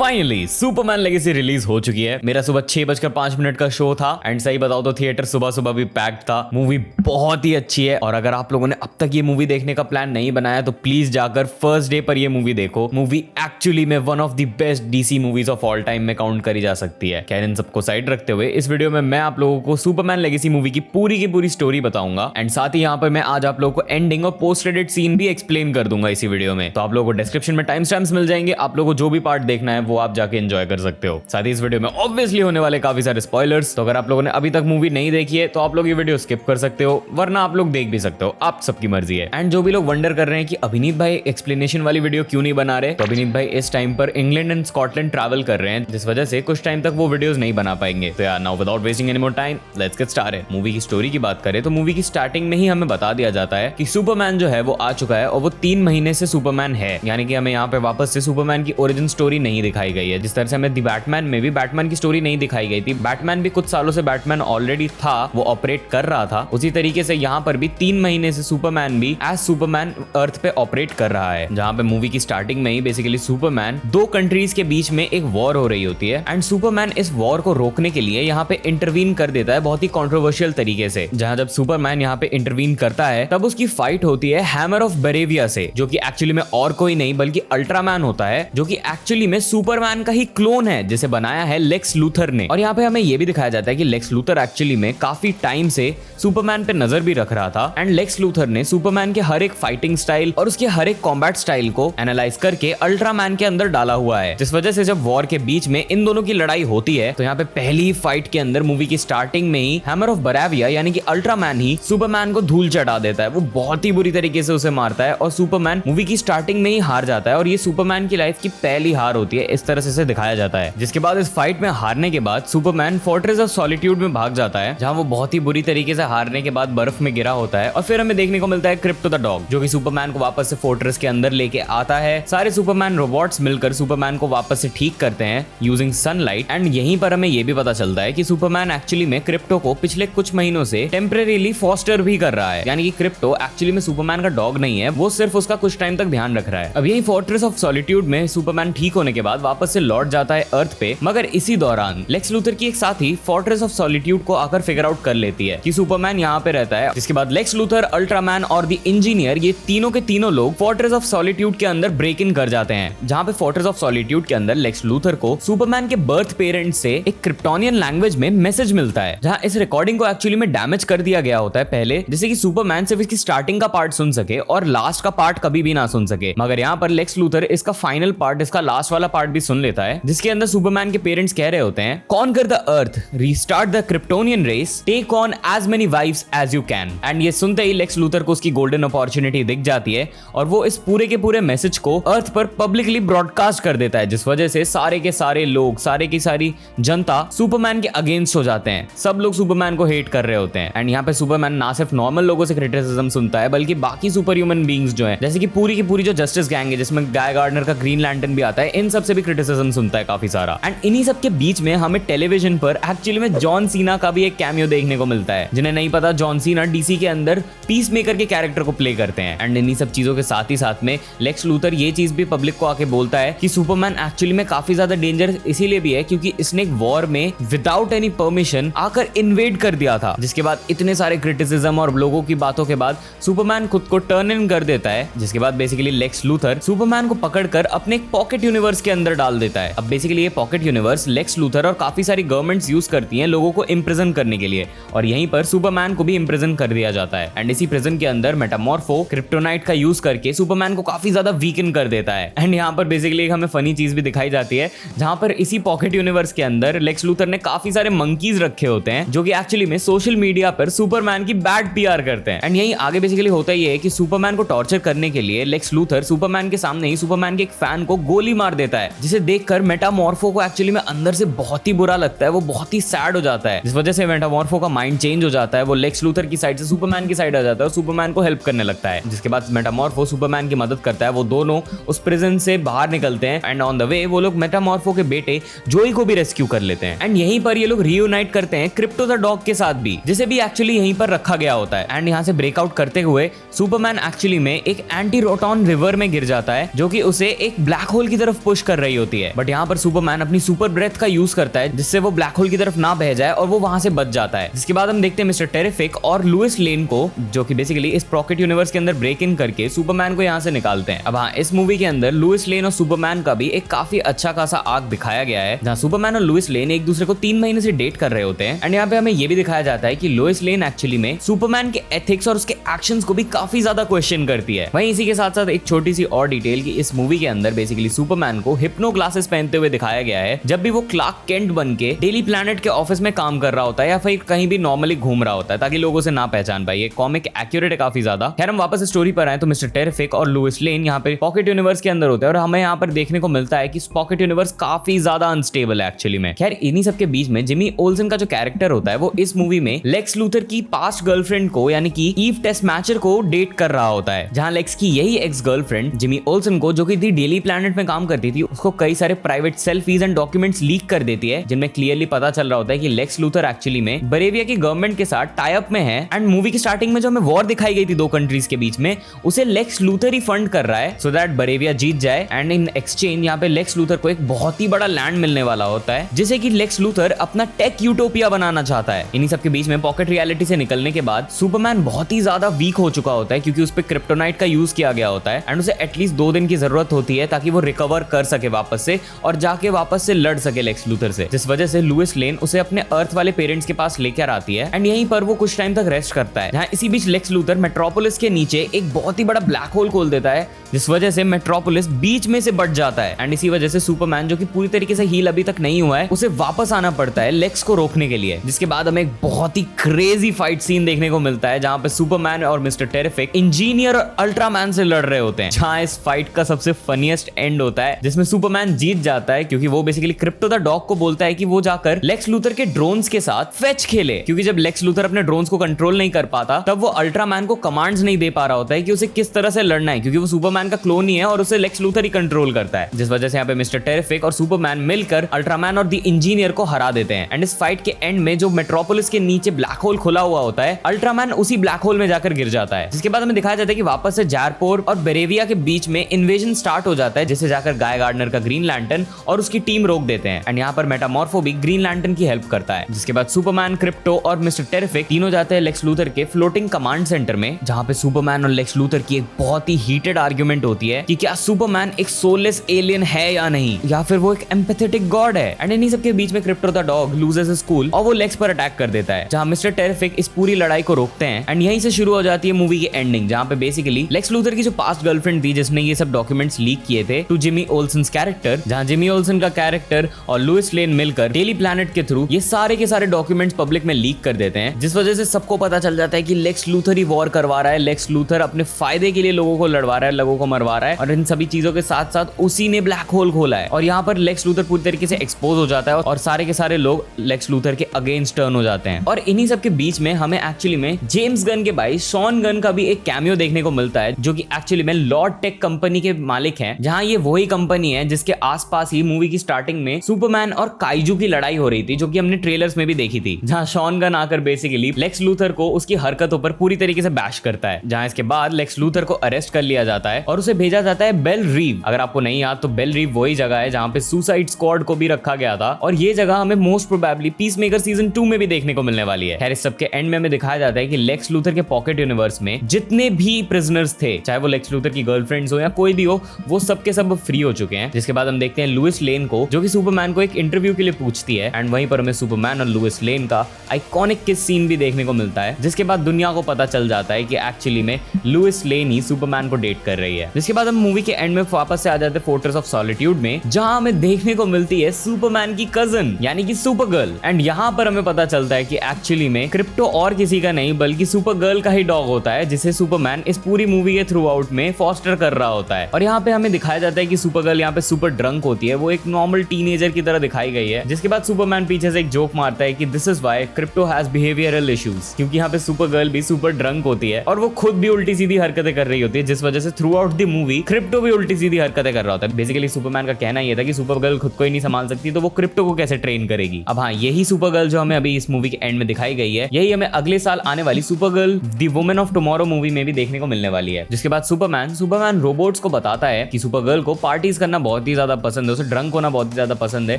Finally Superman legacy release हो चुकी है। मेरा सुबह 6:05 का शो था एंड सही बताओ तो थिएटर सुबह सुबह भी पैक्ड था। मूवी बहुत ही अच्छी है और अगर आप लोगों ने अब तक ये मूवी देखने का प्लान नहीं बनाया तो प्लीज जाकर फर्स्ट डे पर ये मूवी देखो। मूवी एक्चुअली में one of the best DC movies of all time में काउंट करी जा सकती है। खैर इन सबको साइड रखते हुए इस वीडियो में मैं आप लोगों को सुपरमैन लेगेसी मूवी की पूरी स्टोरी बताऊंगा एंड साथ ही यहाँ पर मैं आज आप लोगों को एंडिंग और पोस्ट क्रेडिट सीन भी एक्सप्लेन कर दूंगा इसी वीडियो में। तो आप लोगों को डिस्क्रिप्शन में टाइम स्टैम्प्स मिल जाएंगे, आप लोगों को जो भी पार्ट देखना है वो आप जाके एंजॉय कर सकते हो। साथ ही इस वीडियो में ऑब्वियसली होने वाले काफी सारे स्पॉयलर्स, तो अगर आप लोगों ने अभी तक मूवी नहीं देखी है तो आप लोग ये वीडियो स्किप कर सकते हो, वरना आप लोग देख भी सकते हो, आप सबकी मर्जी है। एंड जो भी लोग वंडर कर रहे हैं कि अभिनीत भाई एक्सप्लेनेशन वाली वीडियो क्यों नहीं बना रहे, तो अभिनीत भाई इस टाइम पर इंग्लैंड एंड स्कॉटलैंड ट्रैवल कर रहे हैं, जिस वजह से कुछ टाइम तक वो वीडियोस नहीं बना पाएंगे। तो यार now without wasting any more time let's get started. Movie की स्टोरी की बात करें तो मूवी की स्टार्टिंग में ही हमें बता दिया जाता है कि सुपरमैन जो है वो आ चुका है और वो 3 महीने से सुपरमैन है, यानी कि हमें यहाँ पे वापस से सुपरमैन की ओरिजिन स्टोरी नहीं दिखाई गई है। जिस तरह से हमें दी बैटमैन में भी बैटमैन की स्टोरी नहीं दिखाई गई थी, बैटमैन भी कुछ सालों से बैटमैन ऑलरेडी था, वो ऑपरेट कर रहा था, उसी तरीके से यहाँ पर भी 3 महीने से सुपरमैन भी एज सुपरमैन अर्थ पे ऑपरेट कर रहा है। जहाँ पे मूवी की स्टार्टिंग में ही बेसिकली सुपरमैन 2 कंट्रीज के बीच में एक वॉर हो रही होती है एंड सुपरमैन इस वॉर को रोकने के लिए यहाँ पे इंटरवीन कर देता है बहुत ही कॉन्ट्रोवर्शियल तरीके से। जहाँ जब सुपरमैन यहाँ पे इंटरवीन करता है तब उसकी फाइट होती है हैमर ऑफ बरेविया से, जो कि एक्चुअली में और कोई नहीं बल्कि अल्ट्रामैन होता है, जो कि एक्चुअली में सुपरमैन का ही क्लोन है जिसे बनाया है लेक्स लूथर ने। और यहाँ पे हमें ये भी दिखाया जाता है कि लेक्स लूथर एक्चुअली में काफी टाइम से सुपरमैन पे नजर भी रख रहा था एंड लेक्स लूथर ने सुपरमैन के हर एक फाइटिंग स्टाइल और उसके हर एक कॉम्बैट स्टाइल को एनालाइज करके अल्ट्रामैन के अंदर डाला हुआ है। जिस वजह से जब वॉर के बीच में इन दोनों की लड़ाई होती है तो यहाँ पे पहली फाइट के अंदर मूवी की स्टार्टिंग में ही हैमर ऑफ बरेविया यानी कि अल्ट्रामैन ही सुपरमैन को धूल चढ़ा देता है। वो बहुत ही बुरी तरीके से उसे मारता है और सुपरमैन मूवी की स्टार्टिंग में ही हार जाता है और ये सुपरमैन की लाइफ की पहली हार होती है, इस तरह से इसे दिखाया जाता है। जिसके बाद इस फाइट में हारने के बाद सुपरमैन फोर्ट्रेस ऑफ सॉलिट्यूड में भाग जाता है, जहां वो बहुत ही बुरी तरीके से हारने के बाद बर्फ में गिरा होता है और फिर हमें देखने को मिलता है क्रिप्टो द डॉग, जो कि सुपरमैन को वापस से फोर्ट्रेस के अंदर लेके आता है। सारे सुपरमैन रोबोट्स मिलकर सुपरमैन को वापस से ठीक करते हैं यूजिंग सनलाइट एंड यहीं पर हमें ये भी पता चलता है कि सुपरमैन एक्चुअली में क्रिप्टो को पिछले कुछ महीनों से टेम्परेरीली फॉस्टर भी कर रहा है, यानी कि क्रिप्टो एक्चुअली में सुपरमैन का डॉग नहीं है, वो सिर्फ उसका कुछ टाइम तक ध्यान रख रहा है। अब यही फोर्ट्रेस ऑफ सॉलिट्यूड में सुपरमैन ठीक होने के बाद वापस से लौट जाता है अर्थ पे, मगर इसी दौरान लेक्स लूथर की एक साथी फोर्ट्रेस ऑफ सॉलिट्यूड को आकर फिगर आउट कर लेती है कि सुपरमैन यहाँ पे रहता है। जिसके बाद लेक्स लूथर, अल्ट्रामैन और द इंजीनियर ये तीनों के तीनों लोग फोर्ट्रेस ऑफ सॉलिट्यूड के अंदर ब्रेक इन कर जाते हैं, जहाँ पे फोर्ट्रेस ऑफ सॉलिट्यूड के अंदर लेक्स लूथर को सुपरमैन के बर्थ पेरेंट्स से एक क्रिप्टोनियन लैंग्वेज में मैसेज मिलता है, जहाँ इस रिकॉर्डिंग को एक्चुअली में डैमेज कर दिया गया होता है पहले, जिससे कि सुपरमैन सिर्फ इसकी स्टार्टिंग का पार्ट सुन सके और लास्ट का पार्ट कभी भी ना सुन सके। मगर यहाँ पर लेक्स लूथर इसका फाइनल पार्ट, इसका लास्ट वाला पार्ट भी सुन लेता है, जिसके अंदर सुपरमैन के पेरेंट्स कह रहे होते हैं, conquer the earth, restart the Kryptonian race, take on as many wives as you can. And ये सुनते ही लेक्स लूथर को उसकी गोल्डन अपॉर्चुनिटी दिख जाती है और वो इस पूरे के पूरे मैसेज को अर्थ पर पब्लिकली ब्रॉडकास्ट कर देता है, जिस वजह से सारे के सारे लोग, सारे की सारी जनता सुपरमैन के अगेंस्ट हो जाते हैं। सब लोग सुपरमैन को हेट कर रहे होते हैं एंड यहाँ पे सुपरमैन ना सिर्फ नॉर्मल लोगों से क्रिटिसिज्म सुनता है बल्कि बाकी सुपर ह्यूमन बीइंग्स जो हैं, जैसे कि पूरी की पूरी जो जस्टिस गैंग है जिसमें गाय गार्डनर का ग्रीन लैंटर्न भी आता है, इन सब से भी क्रिटिसिज्म सुनता है काफी सारा। एंड इन्हीं सब के बीच में हमें टेलीविजन पर एक्चुअली में जॉन सीना का भी एक कैमियो देखने को मिलता है। जिन्हें नहीं पता, जॉन सीना डीसी के अंदर पीस मेकर के कैरेक्टर को प्ले करते हैं। एंड इन्हीं सब चीजों के साथ ही साथ में लेक्स लूथर ये चीज भी पब्लिक को आके बोलता है कि सुपरमैन एक्चुअली में काफी ज्यादा डेंजरस इसीलिए भी है क्योंकि इसने एक वॉर में विदाउट एनी परमिशन आकर इन्वेड कर दिया था। जिसके बाद इतने सारे क्रिटिसिज्म और लोगों की बातों के बाद सुपरमैन खुद को टर्न इन कर देता है, जिसके बाद बेसिकली लेक्स लूथर सुपरमैन को पकड़कर अपने एक पॉकेट यूनिवर्स के अंदर डाल देता है। अब बेसिकली ये पॉकेट यूनिवर्स लेक्स लूथर और काफी सारी गवर्नमेंट्स यूज करती हैं लोगों को इम्प्रिजन करने के लिए और यहीं पर सुपरमैन को भी इम्प्रिजन कर दिया जाता है। एंड इसी प्रिजन के अंदर मेटामॉर्फो क्रिप्टोनाइट का यूज करके सुपरमैन को काफी ज्यादा वीकन कर देता है। एंड यहाँ पर बेसिकली एक हमें फनी चीज भी दिखाई जाती है, जहां पर इसी पॉकेट यूनिवर्स के अंदर लेक्स लूथर ने काफी सारे मंकीज रखे होते हैं जो कि एक्चुअली में सोशल मीडिया पर सुपरमैन की बैड पीआर करते हैं। एंड यही आगे बेसिकली होता ही है कि सुपरमैन को टॉर्चर करने के लिए लेक्स लूथर सुपरमैन के सामने ही सुपरमैन के एक फैन को गोली मार देता है, जिसे देखकर मेटामॉर्फो को एक्चुअली में अंदर से बहुत ही बुरा लगता है, वो बहुत ही सैड हो जाता है, जिस वजह से मेटामॉर्फो का माइंड चेंज हो जाता है, वो लेक्स लूथर की साइड से सुपरमैन की साइड आ जाता है और सुपरमैन को हेल्प करने लगता है। जिसके बाद मेटामॉर्फो सुपरमैन की मदद करता है, वो दोनों उस प्रिजन से बाहर निकलते हैं एंड ऑन द वे वो लोग मेटामॉर्फो के बेटे जोई को भी रेस्क्यू कर लेते हैं। एंड यहीं पर ये लोग रीयूनाइट करते हैं क्रिप्टो द डॉग के साथ भी, जिसे भी एक्चुअली यहीं पर रखा गया होता है। एंड यहाँ से ब्रेकआउट करते हुए सुपरमैन एक्चुअली में एक एंटी रोटॉन रिवर में गिर जाता है, जो कि उसे एक ब्लैक होल की तरफ पुश कर रही गई होती है, बट यहाँ पर सुपरमैन अपनी सुपर ब्रेथ का यूज करता है जिससे वो ब्लैक होल की तरफ ना बह जाए और वो वहां से बच जाता है। जिसके बाद हम देखते हैं मिस्टर टेरिफिक और लुइस लेन को, जो कि बेसिकली इस पॉकेट यूनिवर्स के अंदर ब्रेक इन करके सुपरमैन को यहाँ से निकालते हैं। अब हाँ, इस मूवी के अंदर लुइस लेन और सुपरमैन का भी एक काफी अच्छा खासा आर्क दिखाया गया है, जहाँ सुपरमैन और लुइस लेन एक दूसरे को 3 महीने से डेट कर रहे होते हैं। एंड यहाँ पे हमें ये भी दिखाया जाता है कि लुइस लेन एक्चुअली में सुपरमैन के एथिक्स और उसके एक्शंस को भी काफी ज्यादा क्वेश्चन करती है। वहीं इसी के साथ साथ एक छोटी सी और डिटेल कि इस मूवी के अंदर बेसिकली सुपरमैन को हिप्नो ग्लासेस पहनते हुए दिखाया गया है जब भी वो क्लार्क केंट बन के डेली प्लैनेट के ऑफिस में काम कर रहा होता है या फिर कहीं भी नॉर्मली घूम रहा होता है, ताकि लोगों से ना पहचान पाए। ये कॉमिक एक्यूरेट है काफी ज्यादा। खैर, हम वापस स्टोरी पर आए तो मिस्टर टेरिफिक और लुइस लेन यहाँ पे पॉकेट यूनिवर्स के अंदर होते हैं और हमें यहाँ पर देखने को मिलता है कि पॉकेट यूनिवर्स काफी ज्यादा अनस्टेबल है एक्चुअली में। खैर, इन्हीं सबके बीच में जिमी ओल्सन का जो कैरेक्टर होता है वो इस मूवी में लेक्स लूथर की पास्ट गर्लफ्रेंड को यानी कि ईव टेस्टमैचर को डेट कर रहा होता है, जहां लेक्स की यही एक्स गर्लफ्रेंड जिमी ओल्सन को, जो कि डेली प्लैनेट में काम करती थी, उसको कई सारे private selfies and documents leak कर देती है, जिनमें क्लियरली पता चल रहा होता है कि लेक्स लूथर एक्चुअली में बरेविया की गवर्नमेंट के साथ टाई अप में है। एंड मूवी की स्टार्टिंग में जो हमें वॉर दिखाई गई थी 2 कंट्रीज के बीच में, उसे लेक्स लूथर ही फंड कर रहा है सो दैट बरेविया जीत जाए। एंड इन एक्सचेंज यहाँ पे लेक्स लूथर को एक बहुत ही बड़ा लैंड मिलने वाला होता है, जिसे कि लेक्स लूथर अपना टेक यूटोपिया बनाना चाहता है। इन्हीं सबके बीच में पॉकेट रियलिटी से निकलने के बाद सुपरमैन बहुत ही ज्यादा वीक हो चुका होता है, क्योंकि उस पे क्रिप्टोनाइट का यूज किया गया होता है एंड उसे एटलीस्ट 2 दिन की जरूरत होती है ताकि वो रिकवर कर सके वापस से और जाके वापस से लड़ सके लेक्स लूथर से। जिस वजह से लुइस लेन उसे अपने अर्थ वाले पेरेंट्स के पास लेकर आती है एंड यहीं पर वो कुछ टाइम तक रेस्ट करता है, जहां इसी बीच लेक्स लूथर मेट्रोपोलिस के नीचे एक बहुत ही बड़ा ब्लैक होल खोल देता है, जिस वजह से मेट्रोपोलिस बीच में से बच जाता है। एंड इसी वजह से सुपरमैन, जो कि पूरी तरीके से हील अभी तक नहीं हुआ है, उसे वापस आना पड़ता है लेक्स को रोकने के लिए। जिसके बाद हमें एक बहुत ही क्रेजी फाइट सीन देखने को मिलता है, जहां पे सुपरमैन और मिस्टर टेरिफिक इंजीनियर और अल्ट्रामैन से लड़ रहे होते हैं, जहां इस फाइट का सबसे फनीएस्ट एंड होता है, जिसमें सुपरमैन जीत जाता है, क्योंकि वो बेसिकली क्रिप्टो द डॉग को बोलता है कि वो जाकर लेक्स लूथर के ड्रोन्स के साथ फेच खेले, क्योंकि जब लेक्स लूथर अपने ड्रोन्स को कंट्रोल नहीं कर पाता तब वो अल्ट्रामैन को कमांड्स नहीं दे पा रहा होता है कि उसे किस तरह से लड़ना है, क्योंकि वो सुपरमैन का क्लोन ही है और उसे लेक्स लूथर ही कंट्रोल करता है। जिस वजह से यहाँ पे मिस्टर टेरिफिक और सुपरमैन मिलकर अल्ट्रामैन और द इंजीनियर को हरा देते हैं। एंड इस फाइट के एंड में जो मेट्रोपोलिस के नीचे ब्लैक होल खुला हुआ होता है, अल्ट्रामैन उसी ब्लैक होल में जाकर गिर जाता है। जिसके बाद हमें दिखाया जाता है कि वापस से जारपोर और बेरेविया के बीच में इन्वेजन स्टार्ट हो जाता है, जिसे जाकर गाय गार्डनर का ग्रीन लैंटर्न और उसकी टीम रोक देते हैं। एंड यहाँ पर मेटामॉर्फो भी ग्रीन लैंटर्न की हेल्प करता है। जिसके बाद सुपरमैन, क्रिप्टो और मिस्टर टेरिफिक तीनों जाते हैं लेक्स लूथर के फ्लोटिंग कमांड सेंटर में, जहां पे सुपरमैन और लेक्स लूथर की एक बहुत ही हीटेड आर्ग्यूमेंट होती है कि क्या सुपरमैन एक सोललेस एलियन है या नहीं, या फिर वो एक एम्पैथेटिक गॉड है। एंड इन्हीं सबके बीच में crypto the dog loses his cool और वो लेक्स पर अटैक कर देता है, जहां मिस्टर टेरिफिक इस पूरी लड़ाई को रोकते हैं। एंड यहीं से शुरू हो जाती है मूवी की एंडिंग, जहां पे बेसिकली लेक्स लूथर की जो पास्ट गर्लफ्रेंड थी, जिसने ये सब डॉक्यूमेंट्स लीक किए थे टू जिमी ओल्सन कैरेक्टर, जहां जिमी ओल्सन का कैरेक्टर और लुइस लेन मिलकर डेली प्लैनेट के थ्रू ये सारे के सारे डॉक्यूमेंट्स पब्लिक में लीक कर देते हैं, जिस वजह से सबको पता चल जाता है कि लेक्स लूथर ही वॉर करवा रहा है, लेक्स लूथर अपने फायदे के लिए लोगों को लड़वा रहा है, लोगों को मरवा रहा है, और इन सभी चीजों के साथ साथ उसी ने ब्लैक होल खोला है। और यहाँ पर लेक्स लूथर पूरी तरीके से एक्सपोज हो जाता है और सारे के सारे लोग लेक्स लूथर के अगेंस्ट टर्न हो जाते हैं। और इन्हीं सब के बीच में हमें एक्चुअली में जेम्स गन के भाई शॉन गन का भी एक कैमियो देखने को मिलता है, जो कि एक्चुअली में लॉर्ड टेक कंपनी के मालिक हैं, जहां ये वही कंपनी है जिसके आसपास ही मूवी की स्टार्टिंग में सुपरमैन और काइजू की लड़ाई हो रही थी, जो कि हमने ट्रेलर्स में भी देखी थी, जहां शॉन गन आकर बेसिकली लेक्स लूथर को उसकी हरकतों पर पूरी तरीके से बैश करता है। जहां इसके बाद लेक्स लूथर को अरेस्ट कर लिया जाता है और उसे भेजा जाता है बेल रीव। अगर आपको नहीं याद तो बेल रीव वही जगह है जहां पे सुसाइड स्क्वाड को भी रखा गया था, और ये जगह हमें मोस्ट प्रोबेबली पीसमेकर सीजन 2 में भी देखने को मिलने वाली है। खैर, इस सबके एंड में हमें दिखाया जाता है कि लेक्स लूथर के पॉकेट यूनिवर्स में जितने भी प्रिजनर्स थे, चाहे वो लेक्स लूथर की गर्लफ्रेंड्स हो या कोई भी हो, वो सब के सब फ्री हो चुके हैं। जिसके बाद हम देखते हैं लुइस लेन को, जो कि सुपरमैन को एक इंटरव्यू के लिए पूछती है, एंड वहीं पर हमें सुपरमैन और लुइस लेन का आइकॉनिक किस सीन भी देखने को मिलता है, जिसके बाद दुनिया को पता चल जाता है कि एक्चुअली में लुइस लेन ही सुपरमैन को डेट कर रही है। जिसके बाद हम मूवी के एंड में वापस से आ जाते हैं फोर्ट्रेस ऑफ सॉलिट्यूड में, जहां हमें देखने को मिलती है सुपरमैन की कजन यानी कि सुपरगर्ल। एंड यहाँ पर हमें पता चलता है कि एक्चुअली में क्रिप्टो और किसी का नहीं बल्कि सुपरगर्ल का ही डॉग होता है, जिसे सुपरमैन इस पूरी मूवी के थ्रू आउट में फॉस्टर कर रहा होता है। और यहाँ पे हमें दिखाया जाता है कि सुपरगर्ल यहाँ पे सुपर ड्रंक होती है, वो एक नॉर्मल टीनेजर की तरह दिखाई गई है। जिसके बाद सुपरमैन पीछे से एक जोक मारता है कि this is why crypto has behavioural issues, क्योंकि यहाँ पे सुपरगर्ल भी सुपर ड्रंक होती है और वो खुद भी उल्टी सीधी हरकतें कर रही होती है, जिस वजह से through out the movie crypto भी उल्टी सीधी हरकतें कर रहा होता है। बेसिकली सुपरमैन का कहना यह था कि सुपरगर्ल खुद को ही नहीं संभाल सकती, तो वो क्रिप्टो को कैसे ट्रेन करेगी। अब हाँ, यही सुपरगर्ल जो हमें अभी इस मूवी के एंड में दिखाई गई है, यही हमें अगले साल आने वाली Supergirl the women of tomorrow movie में भी देखने को मिलने वाली है। जिसके बाद सुपरमैन रोबोट्स को बताता है कि सुपरगर्ल को पार्टीज करना बहुत बहुत ही ज्यादा पसंद है, उसे ड्रंक होना बहुत ही ज्यादा पसंद है।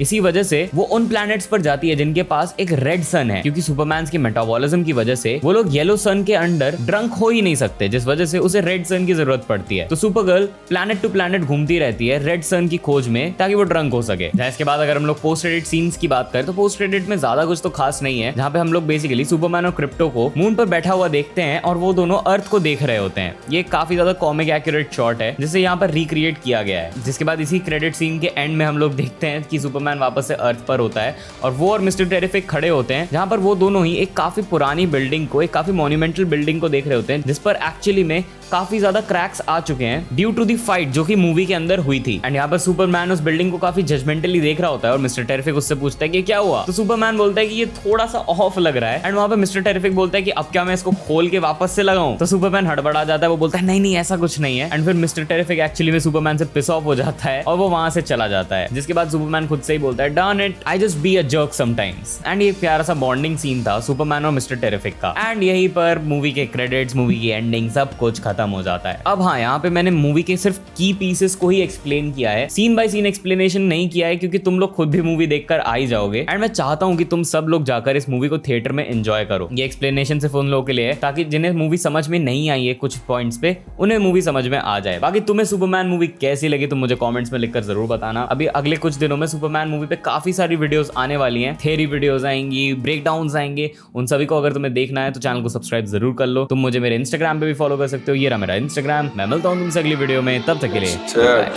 इसी वजह से वो उन प्लैनेट्स पर जाती है जिनके पास एक रेड सन है, क्योंकि सुपरमैन की मेटाबॉलिज्म की वजह से वो लोग येलो सन के अंडर ड्रंक हो ही नहीं सकते, जिस वजह से उसे रेड सन की जरूरत पड़ती है। तो सुपरगर्ल प्लैनेट टू प्लैनेट घूमती रहती है रेड सन की खोज में, ताकि वो ड्रंक हो सके। इसके बाद अगर हम लोग पोस्ट क्रेडिट सीन्स की बात करें तो पोस्ट क्रेडिट में ज्यादा कुछ तो खास नहीं है, जहां पे हम लोग बेसिकली सुपरमैन और क्रिप्टो को मून पर बैठा हुआ देखते हैं और वो दोनों अर्थ को देख रहे होते हैं। ये काफी ज्यादा कॉमिक एक्यूरेट शॉट है जिसे यहाँ पर रिक्रिएट किया गया है। जिसके बाद इसी क्रेडिट सीन के एंड में हम लोग देखते हैं कि सुपरमैन वापस से अर्थ पर होता है और वो और मिस्टर टेरिफिक खड़े होते हैं, जहां पर वो दोनों ही एक काफी पुरानी बिल्डिंग को, एक काफी मॉन्यूमेंटल बिल्डिंग को देख रहे होते हैं, जिस पर एक्चुअली में काफी ज्यादा क्रैक्स आ चुके हैं ड्यू टू दी फाइट जो कि मूवी के अंदर हुई थी। एंड यहाँ पर सुपरमैन उस बिल्डिंग को काफी जजमेंटली देख रहा होता है और मिस्टर टेरिफिक उससे पूछता है कि क्या हुआ। तो सुपरमैन बोलता है कि ये थोड़ा सा ऑफ लग रहा है। एंड वहां पर मिस्टर टेरिफिक बोलता है कि अब क्या मैं इसको खोल के वापस से लगाऊं। तो सुपरमैन हड़बड़ा जाता है, वो बोलता है नहीं नहीं ऐसा कुछ नहीं है। एंड फिर मिस्टर टेरिफिक एक्चुअली में सुपरमैन से पिस ऑफ हो जाता है और वो वहां से चला जाता है। जिसके बाद सुपरमैन खुद से ही बोलता है Dern it, I just be a jerk sometimes. And ये प्यारा सा बॉन्डिंग सीन था सुपरमैन और मिस्टर टेरिफिक का। एंड यहीं पर मूवी के क्रेडिट्स, मूवी की एंडिंग सब कुछ खत्म हो जाता है। अब हाँ, यहाँ पे मैंने मूवी के सिर्फ की पीसेस को ही एक्सप्लेन किया है, सीन बाय सीन एक्सप्लेनेशन नहीं किया है, क्योंकि तुम लोग खुद भी मूवी देखकर आ ही जाओगे। एंड मैं चाहता हूँ कि तुम सब लोग जाकर इस मूवी को थिएटर में एंजॉय करो। ये एक्सप्लेनेशन सिर्फ उन लोगों के लिए है ताकि जिन्हें मूवी समझ में नहीं आई है कुछ पॉइंट्स पे, उन्हें मूवी समझ में आ जाए। बाकी तुम्हें सुपरमैन मूवी कैसी लगी तुम मुझे कमेंट्स में लिखकर जरूर बताना। अभी अगले कुछ दिनों में सुपरमैन मूवी पे काफी सारी वीडियोस आने वाली हैं, थ्योरी वीडियोस आएंगी, ब्रेकडाउन्स आएंगे। उन सभी को अगर तुम्हें देखना है तो चैनल को सब्सक्राइब जरूर कर लो। तुम मुझे मेरे इंस्टाग्राम पे भी फॉलो कर सकते हो, ये रहा मेरा इंस्टाग्राम। मैं मिलता हूँ तुमसे अगली वीडियो में, तब तक के लिए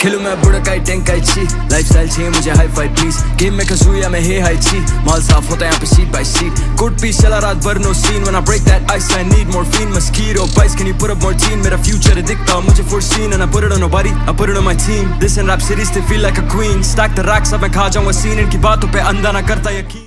Kill मैं बुढ़ा काई टैंक काई ची लाइफस्टाइल चाहिए मुझे हाई फाई प्लीज गेम में कसूया मैं हे हाई ची माल साफ होता है यहाँ पे seat by seat good piece चला रात भर no scene when I break that ice I need morphine mosquito bites can you put up more teen मेरा future है दिखता मुझे foreseen and I put it on nobody I put it on my team this and rap cities they feel like a queen stack the racks अब मैं खा जाऊंगा scene इनकी बातों पे अंधा ना करता यकीन।